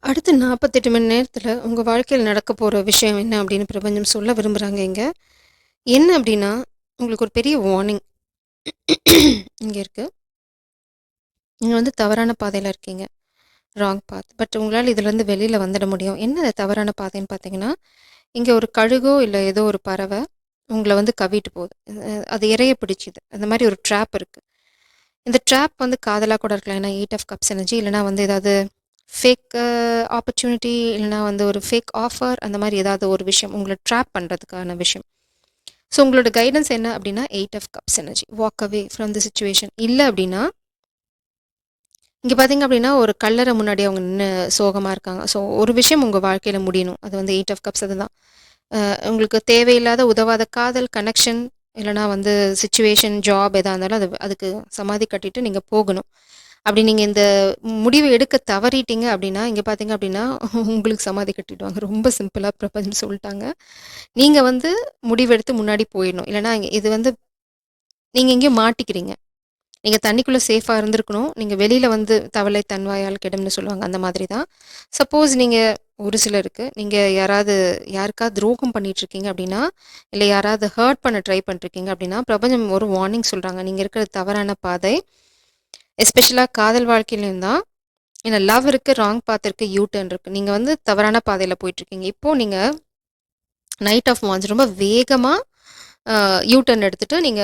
அடுத்த 48 மணி நேரத்துல உங்க வாழ்க்கையில நடக்க போற விஷயம் என்ன அப்படின்னு பிரபஞ்சம் சொல்ல விரும்புறாங்க இங்க. என்ன அப்படின்னா, உங்களுக்கு ஒரு பெரிய வார்னிங் இங்க இருக்கு. நீங்க வந்து தவறான பாதையில இருக்கீங்க. Wrong path. பட் உங்களால இதுலேருந்து வெளியில வந்துட முடியும். என்ன தவறான பாதைன்னு பார்த்தீங்கன்னா, இங்க ஒரு கழுகோ இல்ல ஏதோ ஒரு பறவை உங்கள வந்து கவ்விட்டு போகுது. அது இரைய பிடிச்சுது. அந்த மாரி ஒரு ட்ராப் இருக்கு. இந்த ட்ராப் வந்து காதலா கூட இருக்கலாம். ஏன்னா 8 ஆஃப் கப்ஸ் எனர்ஜி இல்லன்னா வந்து ஏதாவது ஃபேக் ஆப்பர்ச்சுனிட்டி இல்லன்னா வந்து ஒரு ஃபேக் ஆஃபர் அந்த மாரி ஏதாவது ஒரு விஷயம் உங்கள ட்ராப் பண்றதுக்கான விஷயம். ஸோ உங்களோட கைடன்ஸ் என்ன அப்படின்னா 8 of cups energy. Walk away from the situation. இல்ல அப்படின்னா, இங்க பார்த்தீங்க அப்படின்னா ஒரு கல்லறை முன்னாடி அவங்க நின்னு சோகமா இருக்காங்க. ஸோ ஒரு விஷயம் உங்க வாழ்க்கையில முடியணும். அது வந்து 8 ஆஃப் கப்ஸ் அதுதான். உங்களுக்கு தேவையில்லாத உதவாத காதல், கனெக்ஷன் இல்லன்னா வந்து சிச்சுவேஷன், ஜாப் எதா இருந்தாலும் அதுக்கு சமாதி கட்டிட்டு நீங்க போகணும். அப்படி நீங்க இந்த முடிவு எடுக்க தவறிட்டீங்க அப்படின்னா, இங்க பார்த்தீங்க அப்படின்னா, உங்களுக்கு சமாதி கட்டிடுவாங்க. ரொம்ப சிம்பிளா பிரபஞ்சம் சொல்ட்டாங்க. நீங்க வந்து முடிவெடுத்து முன்னாடி போயிடணும். இல்லன்னா இது வந்து நீங்க எங்கேயோ மாட்டிக்கிறீங்க. நீங்க தண்ணிக்குள்ள சேஃபா இருந்திருக்கணும். நீங்க வெளியில வந்து "தவளை தன் வாயால் கெடும்னு" சொல்லுவாங்க. அந்த மாதிரி தான். சப்போஸ் நீங்க ஒரு சிலருக்கு நீங்க யாருக்காவது துரோகம் பண்ணிட்டு இருக்கீங்க அப்படின்னா, இல்ல யாராவது ஹர்ட் பண்ண ட்ரை பண்ணிருக்கீங்க அப்படின்னா, பிரபஞ்சம் ஒரு வார்னிங் சொல்றாங்க. நீங்க இருக்கிறது தவறான பாதை. எஸ்பெஷலா காதல் வாழ்க்கையிலயும் தான். ஏன்னா லவ் இருக்கு, ராங் பாத் இருக்கு, யூ டர்ன் இருக்கு. நீங்க வந்து தவறான பாதையில போயிட்டுருக்கீங்க. இப்போ நீங்க நைட் ஆஃப் வான்ஸ் ரொம்ப வேகமா யூ டர்ன் எடுத்துட்டு நீங்க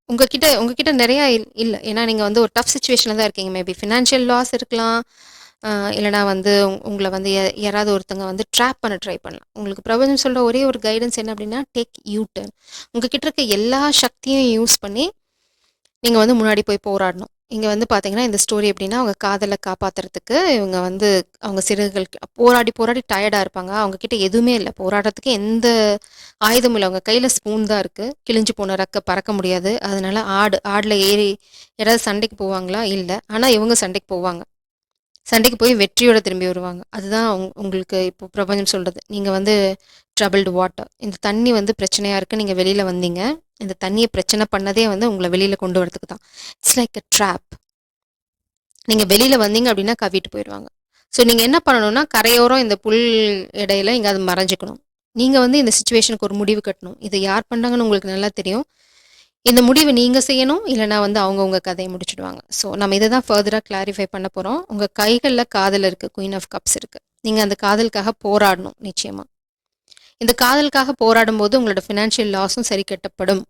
உங்ககிட்ட நிறையா இல்ல. ஏன்னா நீங்க வந்து ஒரு டஃப் சிச்சுவேஷன்ல தான் இருக்கீங்க. மேபி ஃபினான்ஷியல் லாஸ் இருக்கலாம். இல்லன்னா வந்து உங்கள வந்து யாராவது ஒருத்தங்க வந்து ட்ராப் பண்ண ட்ரை பண்ணலாம். உங்களுக்கு பிரபஞ்சம் சொல்ற ஒரே ஒரு கைடன்ஸ் என்ன அப்படின்னா, டேக் யூ டர்ன். உங்ககிட்ட இருக்க எல்லா சக்தியும் யூஸ் பண்ணி நீங்க வந்து முன்னாடி போய் போராடணும். இங்க வந்து பார்த்தீங்கன்னா, இந்த ஸ்டோரி எப்படின்னா, அவங்க காதல காப்பாத்துறதுக்கு இவங்க வந்து அவங்க சிறகுகள் போராடி, போராடி டயர்டா இருப்பாங்க. அவங்க கிட்ட எதுவுமே இல்ல. போராடுறதுக்கு எந்த ஆயுதமும் இல்ல. அவங்க கையில ஸ்பூன் தான் இருக்கு. கிழிஞ்சு போன ரெக்க பறக்க முடியாது. அதனால ஆடுல ஏறி யாராவது சண்டைக்கு போவாங்களா? இல்ல. ஆனா இவங்க சண்டைக்கு போவாங்க. சண்டைக்கு போய் வெற்றியோட திரும்பி வருவாங்க. அதுதான் உங்களுக்கு இப்போ பிரபஞ்சம் சொல்றது. நீங்க வந்து ட்ரபிள்டு வாட்டர். இந்த தண்ணி வந்து பிரச்சனையா இருக்கு. நீங்க வெளியில வந்தீங்க. இந்த தண்ணிய பிரச்சனை பண்ணதே வந்து உங்கள வெளியில கொண்டு வரதுக்கு தான். It's like a drop. நீங்க வெளியில வந்தீங்க அப்படின்னா கவ்விட்டு போயிருவாங்க. ஸோ நீங்க என்ன பண்ணணும்னா, கரையோரம் இந்த புல் இடையில எங்கேயாவது மறைஞ்சுக்கணும். நீங்க வந்து இந்த சிச்சுவேஷனுக்கு ஒரு முடிவு கட்டணும். இத யார் பண்ணாங்கன்னு உங்களுக்கு நல்லா தெரியும். இந்த முடிவு நீங்க செய்யணும். இல்லன்னா வந்து அவங்க உங்க கதைய முடிச்சுடுவாங்க. ஸோ நம்ம இத தான் ஃபர்தரா கிளாரிஃபை பண்ண போறோம். உங்க கைகள்ல காதல் இருக்கு. குயின் ஆஃப் கப்ஸ் இருக்கு. நீங்க அந்த காதலுக்காக போராடணும் நிச்சயமா. இந்த காதலுக்காக போராடும்போது உங்களோட ஃபினான்ஷியல் லாஸும் சரி கட்டப்படும்.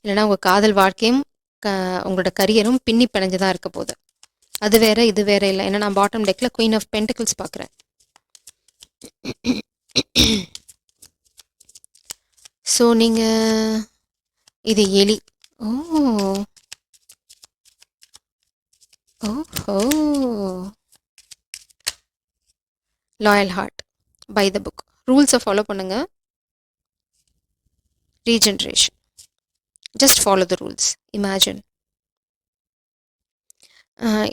இல்லன்னா உங்க காதல் வாழ்க்கையும் க உங்களோட கரியரும் பின்னி பிணைஞ்சு தான் இருக்க போது. அது வேற, இது வேற இல்ல. ஏன்னா நான் பாட்டம் டெக்ல குயின் ஆஃப் பென்டிகிள்ஸ் பார்க்குறேன். ஸோ நீங்க இது எலி. ஓ! ஓஹோ! Loyal heart. By the book. ரூல்ஸ ஃபாலோ பண்ணுங்க. Regeneration. Just follow the rules. Imagine.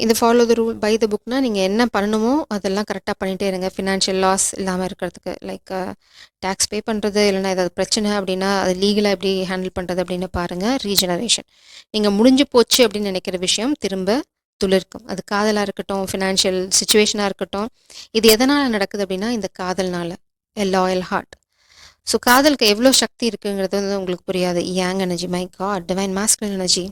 இது follow the rule by the புக்னா நீங்கள் என்ன பண்ணணுமோ அதெல்லாம் கரெக்டாக பண்ணிகிட்டே இருங்க. ஃபினான்ஷியல் லாஸ் இல்லாமல் இருக்கிறதுக்கு. லைக் டேக்ஸ் பே பண்ணுறது இல்லைனா ஏதாவது பிரச்சனை அப்படின்னா அது லீகலாக எப்படி ஹேண்டில் பண்ணுறது அப்படின்னு பாருங்கள். ரீஜெனரேஷன். நீங்கள் முடிஞ்சு போச்சு அப்படின்னு நினைக்கிற விஷயம் திரும்ப துளிர்க்கும். அது காதலாக இருக்கட்டும், ஃபினான்ஷியல் சிச்சுவேஷனாக இருக்கட்டும். இது எதனால் நடக்குது அப்படின்னா இந்த காதல்னால. A loyal heart. ஸோ காதலுக்கு எவ்வளோ சக்தி இருக்குங்கிறது வந்து உங்களுக்கு புரியாது. Yang energy, my God, divine masculine energy.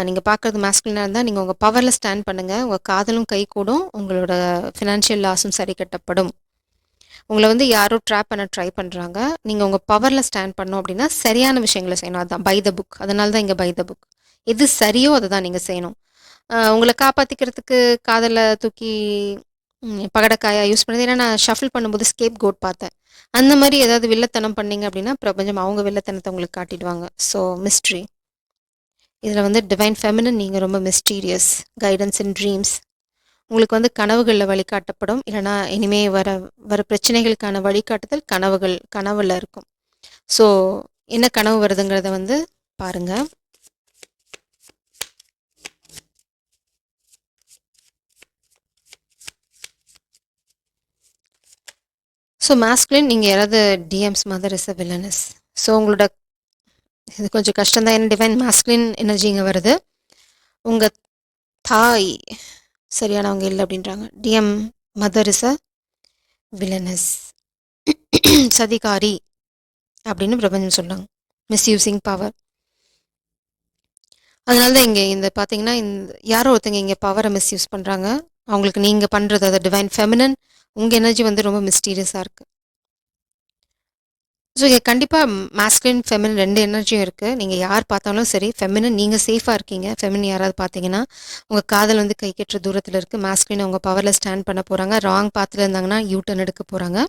நீங்க பார்க்குறது மாஸ்குலினா இருந்தா, நீங்க உங்க பவர்ல ஸ்டாண்ட் பண்ணுங்க. உங்க காதலும் கைகூடும். உங்களோட ஃபினான்ஷியல் லாஸும் சரி கட்டப்படும். உங்கள வந்து யாரோ ட்ராப் பண்ண ட்ரை பண்றாங்க. நீங்க உங்க பவர்ல ஸ்டாண்ட் பண்ணணும் அப்படின்னா, சரியான விஷயங்கள செய்யணும். அதான் பை த புக். அதனால தான் இங்க பை த புக். எது சரியோ அத தான் நீங்க செய்யணும். உங்கள காப்பாத்திக்கிறதுக்கு காதல தூக்கி பகடைக்காயா யூஸ் பண்ணது. ஏன்னா நான் ஷஃபில் பண்ணும்போது ஸ்கேப் கோட் பார்த்தேன். அந்த மாரி ஏதாவது வில்லத்தனம் பண்ணீங்க அப்படின்னா, பிரபஞ்சம் அவங்க வில்லத்தனத்த உங்களுக்கு காட்டிடுவாங்க. So mystery. இதில் வந்து டிவைன் ஃபெமினின். நீங்கள் ரொம்ப மிஸ்டீரியஸ். கைடன்ஸ் இன் ட்ரீம்ஸ். உங்களுக்கு வந்து கனவுகளில் வழிகாட்டப்படும். இல்லைனா இனிமே வர வர பிரச்சனைகளுக்கான வழிகாட்டுதல் கனவுல இருக்கும். ஸோ என்ன கனவு வருதுங்கிறத வந்து பாருங்க. ஸோ மாஸ்குலின் நீங்கள் யாராவது DMs mother is a villainous. So உங்களோட இது கொஞ்சம் கஷ்டம் தான். ஏன்னா டிவைன் மாஸ்குலின் எனர்ஜி இங்கே வருது. உங்கள் தாய் சரியானவங்க இல்லை அப்படின்றாங்க. டிஎம் மதர் இஸ் அ வில்லனஸ், சதிகாரி அப்படின்னு பிரபஞ்சம் சொல்றாங்க. Misusing power. அதனால தான் இங்கே இந்த பார்த்தீங்கன்னா, யாரோ ஒருத்தங்க இங்கே பவரை மிஸ்யூஸ் பண்ணுறாங்க. அவங்களுக்கு நீங்கள் பண்ணுறது அது டிவைன் ஃபெமினன், உங்கள் எனர்ஜி வந்து ரொம்ப மிஸ்டீரியஸாக இருக்குது. ஸோ இங்கே கண்டிப்பாக மாஸ்குலின் ஃபெமினன் 2 எனர்ஜியும் இருக்குது. நீங்கள் யார் பார்த்தாலும் சரி, ஃபெமினன் நீங்கள் சேஃபாக இருக்கீங்க. ஃபெமினன் யாராவது பார்த்தீங்கன்னா உங்கள் காதல் வந்து கை கெட்டுற தூரத்தில் இருக்குது. மாஸ்குலின் அவங்க பவரில் ஸ்டாண்ட் பண்ண போகிறாங்க. ராங் பாத்தில் இருந்தாங்கன்னா யூ டர்ன் எடுக்க போகிறாங்க.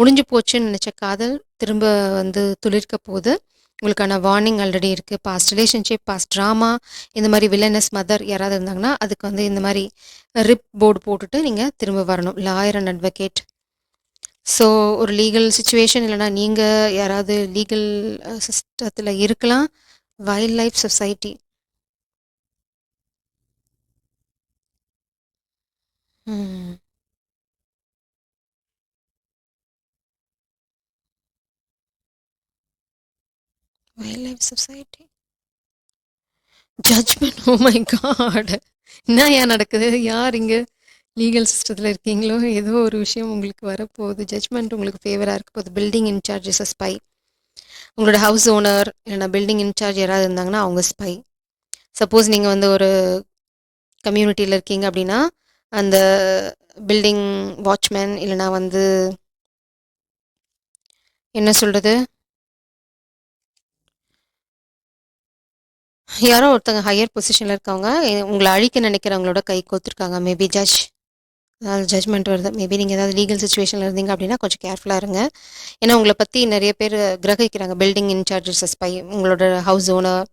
முடிஞ்சு போச்சுன்னு நினச்ச காதல் திரும்ப வந்து துளிர்க்க போகுது. உங்களுக்கான வார்னிங் ஆல்ரெடி இருக்குது. பாஸ்ட் ரிலேஷன்ஷிப், பாஸ்ட் ட்ராமா, இந்த மாதிரி வில்லனஸ் மதர் யாராவது இருந்தாங்கன்னா அதுக்கு வந்து இந்த மாதிரி ரிப் போர்டு போட்டுட்டு நீங்கள் திரும்ப வரணும். Lawyer and advocate. ஸோ ஒரு லீகல் சுச்சுவேஷன் இல்லைனா நீங்கள் யாராவது லீகல் சிஸ்டத்தில் இருக்கலாம். Wildlife society. Wildlife society, judgment. Oh my God, என்ன ஏன் நடக்குது? யார் இங்கே லீகல் சிஸ்டத்தில் இருக்கீங்களோ ஏதோ ஒரு விஷயம் உங்களுக்கு வரப்போகுது. ஜட்ஜ்மெண்ட் உங்களுக்கு ஃபேவராக இருக்க போகுது. Building incharge is a spy. உங்களோட ஹவுஸ் ஓனர் இல்லைனா பில்டிங் இன்சார்ஜ் யாராவது இருந்தாங்கன்னா அவங்க ஸ்பை. சப்போஸ் நீங்கள் வந்து ஒரு கம்யூனிட்டியில் இருக்கீங்க அப்படின்னா அந்த பில்டிங் வாட்ச்மேன் இல்லைனா வந்து என்ன சொல்கிறது, யாரோ ஒருத்தங்க ஹையர் பொசிஷனில் இருக்கவங்க உங்களை அழிக்க நினைக்கிறவங்களோட கை கோத்துருக்காங்க. மேபி ஜட்ஜ், அதாவது ஜட்ஜ்மெண்ட் வருது. மேபி நீங்கள் ஏதாவது லீகல் சுச்சுவேஷனில் இருந்தீங்க அப்படின்னா கொஞ்சம் கேர்ஃபுல்லாக இருங்க. ஏன்னா உங்களை பற்றி நிறைய பேர் கிரகிக்கிறாங்க. பில்டிங் இன்சார்ஜஸ் ஸ்பை, உங்களோட ஹவுஸ் ஓனர்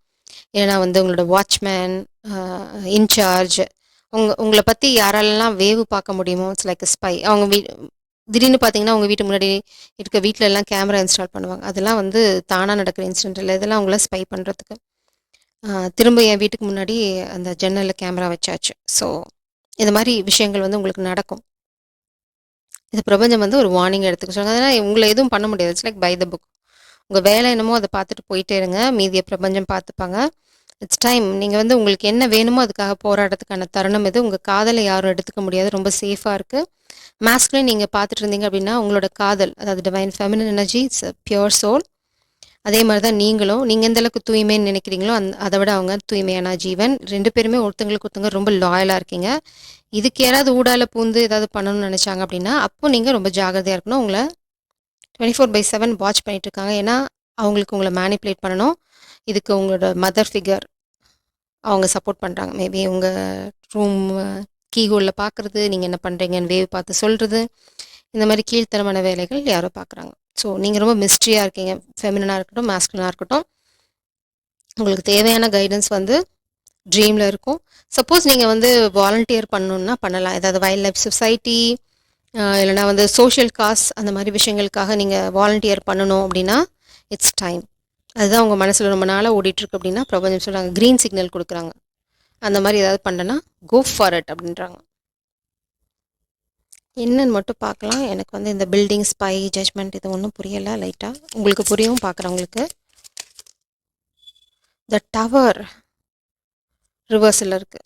இல்லைனா வந்து உங்களோட வாட்ச்மேன், இன்சார்ஜ், உங்களை பற்றி யாராலெல்லாம் வேவு பார்க்க முடியுமோ இட்ஸ் லைக் ஸ்பை. அவங்க திடீர்னு பார்த்தீங்கன்னா உங்கள் வீட்டு முன்னாடி இருக்க வீட்டில எல்லாம் கேமரா இன்ஸ்டால் பண்ணுவாங்க. அதெல்லாம் வந்து தானாக நடக்கிற இன்சிடென்ட் இல்லை. இதெல்லாம் உங்களை ஸ்பை பண்ணுறதுக்கு. திரும்ப என் வீட்டுக்கு முன்னாடி அந்த ஜன்னலில் கேமரா வச்சாச்சு. ஸோ இந்த மாதிரி விஷயங்கள் வந்து உங்களுக்கு நடக்கும். இது பிரபஞ்சம் வந்து ஒரு வார்னிங் எடுத்துக்க சொல்லுங்க. அதனால் உங்களை எதுவும் பண்ண முடியாது. It's like by the book. உங்கள் வேலை என்னமோ அதை பார்த்துட்டு போயிட்டே இருங்க. மீதியை பிரபஞ்சம் பார்த்துப்பாங்க. It's time. நீங்கள் வந்து உங்களுக்கு என்ன வேணுமோ அதுக்காக போராடுறதுக்கான தருணம் இது. உங்கள் காதலை யாரும் எடுத்துக்க முடியாது. ரொம்ப சேஃபாக இருக்குது. மாஸ்குலின் நீங்கள் பார்த்துட்டு இருந்தீங்க அப்படின்னா உங்களோட காதல், அதாவது divine feminine energy, it's pure soul. அதே மாதிரி தான் நீங்களும். நீங்கள் எந்த அளவுக்கு தூய்மைன்னு நினைக்கிறீங்களோ அதை விட அவங்க தூய்மையான ஜீவன். 2 பேருமே ஒருத்தங்களுக்கு ஒருத்தங்க ரொம்ப லாயலாக இருக்கீங்க. இதுக்கு யாராவது ஊடால பூந்து ஏதாவது பண்ணணும்னு நினச்சாங்க அப்படின்னா அப்போ நீங்கள் ரொம்ப ஜாகிரதையாக இருக்கணும். உங்களை 24/7 வாட்ச் பண்ணிட்டு இருக்காங்க. ஏன்னா அவங்களுக்கு உங்களை மேனிப்புலேட் பண்ணணும். இதுக்கு உங்களோட மதர் ஃபிகர் அவங்க சப்போர்ட் பண்ணுறாங்க. மேபி உங்கள் ரூம் கீஹோலில் பார்க்குறது, நீங்கள் என்ன பண்ணுறீங்கன்னு வேவ் பார்த்து சொல்கிறது, இந்த மாதிரி கீழ்த்தரமான வேலைகள் யாரோ பார்க்குறாங்க. ஸோ நீங்கள் ரொம்ப மிஸ்ட்ரியாக இருக்கீங்க. ஃபெமினனாக இருக்கட்டும், மாஸ்குலினாக இருக்கட்டும். உங்களுக்கு தேவையான கைடன்ஸ் வந்து ட்ரீமில் இருக்கும். சப்போஸ் நீங்கள் வந்து வாலண்டியர் பண்ணணுன்னா பண்ணலாம். ஏதாவது வைல்ட் லைஃப் சொசைட்டி இல்லைனா வந்து சோஷியல் காஸ், அந்த மாதிரி விஷயங்களுக்காக நீங்கள் வாலண்டியர் பண்ணணும் அப்படின்னா இட்ஸ் டைம். அதுதான் உங்கள் மனசில் ரொம்ப நாளாக ஓடிட்டுருக்கு அப்படின்னா பிரபஞ்சம் சொல்கிறாங்க, க்ரீன் சிக்னல் கொடுக்குறாங்க. அந்த மாதிரி ஏதாவது பண்ணனா கோ ஃபார் இட் அப்படின்றாங்க. என்னன்னு மட்டும் பார்க்கலாம். எனக்கு வந்து இந்த பில்டிங் ஸ்பை ஜட்ஜ்மெண்ட் இது ஒன்றும் புரியலை. லைட்டாக உங்களுக்கு புரியவும் பார்க்குறவங்களுக்கு. த டவர் ரிவர்ஸில் இருக்குது.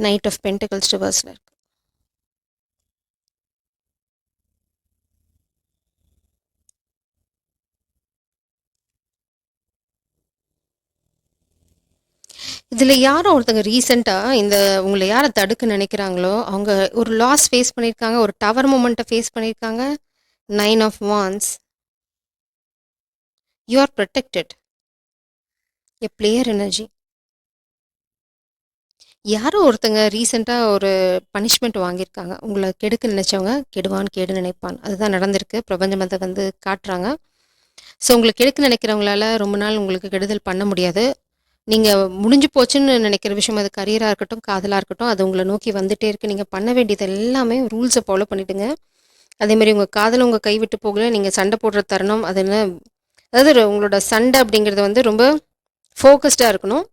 நைட் ஆஃப் பென்டிகல்ஸ் ரிவர்ஸில் இருக்குது. இதில் யாரும் ஒருத்தங்க ரீசெண்டாக இந்த உங்களை யாரை தடுக்க நினைக்கிறாங்களோ அவங்க ஒரு லாஸ் ஃபேஸ் பண்ணியிருக்காங்க. ஒரு டவர் மூமெண்ட்டை ஃபேஸ் பண்ணியிருக்காங்க. 9 of wands. You are protected. A player energy. யாரோ ஒருத்தங்க ரீசெண்டாக ஒரு பனிஷ்மெண்ட் வாங்கியிருக்காங்க. உங்களை கெடுக்க நினைச்சவங்க கெடுவான் கேடு நினைப்பான். அதுதான் நடந்திருக்கு. பிரபஞ்சம் அதை வந்து காட்டுறாங்க. ஸோ உங்களை கெடுக்க நினைக்கிறவங்களால ரொம்ப நாள் உங்களுக்கு கெடுதல் பண்ண முடியாது. நீங்கள் முடிஞ்சு போச்சுன்னு நினைக்கிற விஷயம், அது கரியராக இருக்கட்டும், காதலாக இருக்கட்டும், அது உங்களை நோக்கி வந்துட்டே இருக்குது. நீங்கள் பண்ண வேண்டியது எல்லாமே ரூல்ஸை ஃபாலோ பண்ணிவிடுங்க. அதேமாதிரி உங்கள் காதலை உங்கள் கைவிட்டு போகல. நீங்கள் சண்டை போடுற தருணம் அது என்ன, அதாவது உங்களோட சண்டை அப்படிங்கிறது வந்து ரொம்ப ஃபோக்கஸ்டாக இருக்கணும்.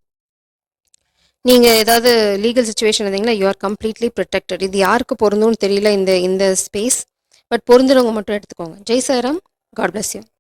நீங்கள் ஏதாவது லீகல் சுச்சுவேஷன் இருந்தீங்கன்னா யூ ஆர் கம்ப்ளீட்லி ப்ரொடெக்டட். இது யாருக்கு பொருந்தும்னு தெரியல இந்த ஸ்பேஸ். பட் பொருந்துறவங்க மட்டும் எடுத்துக்கோங்க. Jai Sairam. God bless you.